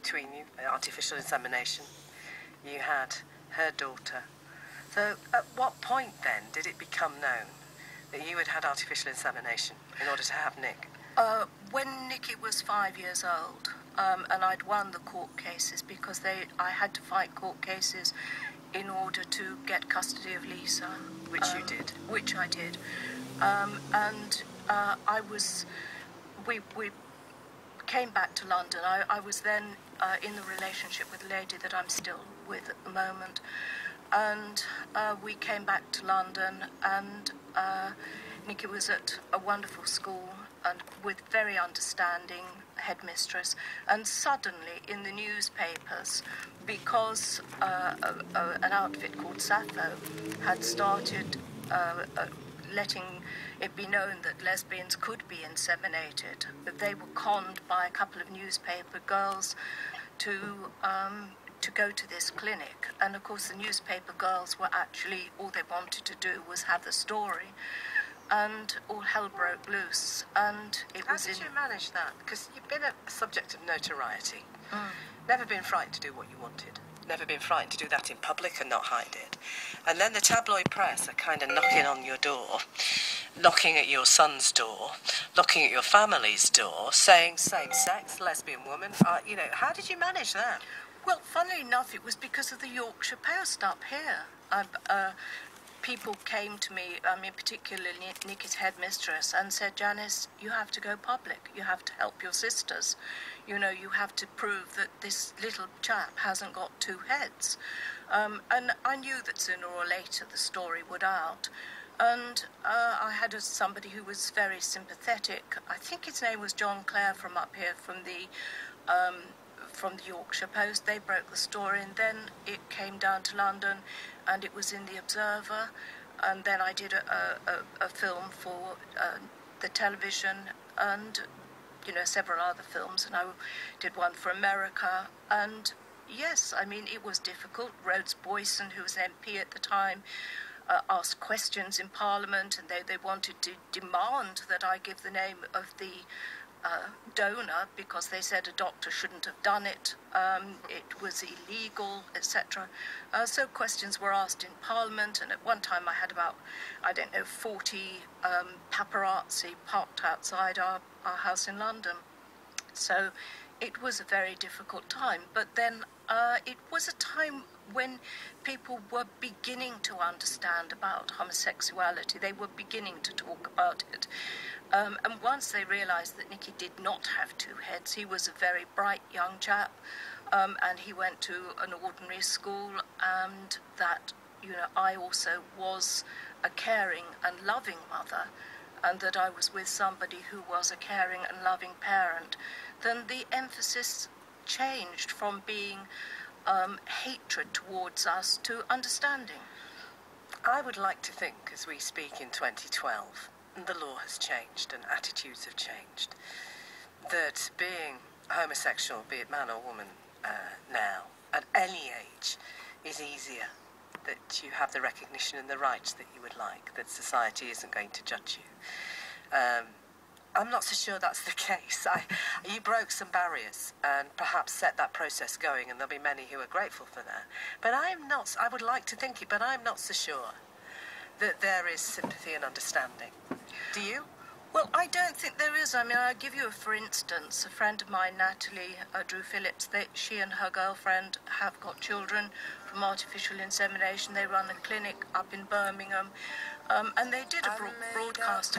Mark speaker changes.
Speaker 1: between you, artificial insemination. You had her daughter. So at what point then did it become known that you had had artificial insemination in order to have Nick?
Speaker 2: When Nicky was 5 years old, and I'd won the court cases because I had to fight court cases in order to get custody of Lisa.
Speaker 1: Which you did.
Speaker 2: Which I did. We came back to London. I was then in the relationship with a lady that I'm still with at the moment. And we came back to London, and Nicky was at a wonderful school and with very understanding headmistress. And suddenly in the newspapers, because an outfit called Sappho had started letting it be known that lesbians could be inseminated, that they were conned by a couple of newspaper girls to go to this clinic. And of course the newspaper girls were actually, all they wanted to do was have the story, and all hell broke loose. And it was
Speaker 1: How did you manage that? Because you've been a subject of notoriety. Never been frightened to do what you wanted. Never been frightened to do that in public and not hide it. And then the tabloid press are kind of knocking on your door, knocking at your son's door, knocking at your family's door, saying same-sex, lesbian woman. How did you manage that?
Speaker 2: Well, funnily enough, it was because of the Yorkshire Post up here. People came to me, particularly Nicky's headmistress, and said, Janis, you have to go public. You have to help your sisters. You have to prove that this little chap hasn't got two heads. And I knew that sooner or later the story would out. And I had somebody who was very sympathetic. I think his name was John Clare from up here, from the Yorkshire Post. They broke the story, and then it came down to London, and it was in the Observer. And then I did a film for the television, and several other films, and I did one for America. And yes, it was difficult. Rhodes Boyson, who was an MP at the time, asked questions in Parliament, and they wanted to demand that I give the name of the donor, because they said a doctor shouldn't have done it, it was illegal, etc. So questions were asked in Parliament, and at one time I had about, 40 paparazzi parked outside our house in London. So it was a very difficult time, but then it was a time when people were beginning to understand about homosexuality. They were beginning to talk about it. And once they realised that Nicky did not have two heads, he was a very bright young chap, and he went to an ordinary school, and that, I also was a caring and loving mother, and that I was with somebody who was a caring and loving parent, then the emphasis changed from being hatred towards us to understanding.
Speaker 1: I would like to think, as we speak in 2012, the law has changed and attitudes have changed, that being homosexual, be it man or woman, now, at any age, is easier, that you have the recognition and the rights that you would like, that society isn't going to judge you. I'm not so sure that's the case. You broke some barriers and perhaps set that process going, and there'll be many who are grateful for that. But I would like to think it, but I'm not so sure that there is sympathy and understanding. Do you?
Speaker 2: Well, I don't think there is. I'll give you for instance, a friend of mine, Natalie Drew Phillips, she and her girlfriend have got children from artificial insemination. They run a clinic up in Birmingham, and they did a broadcast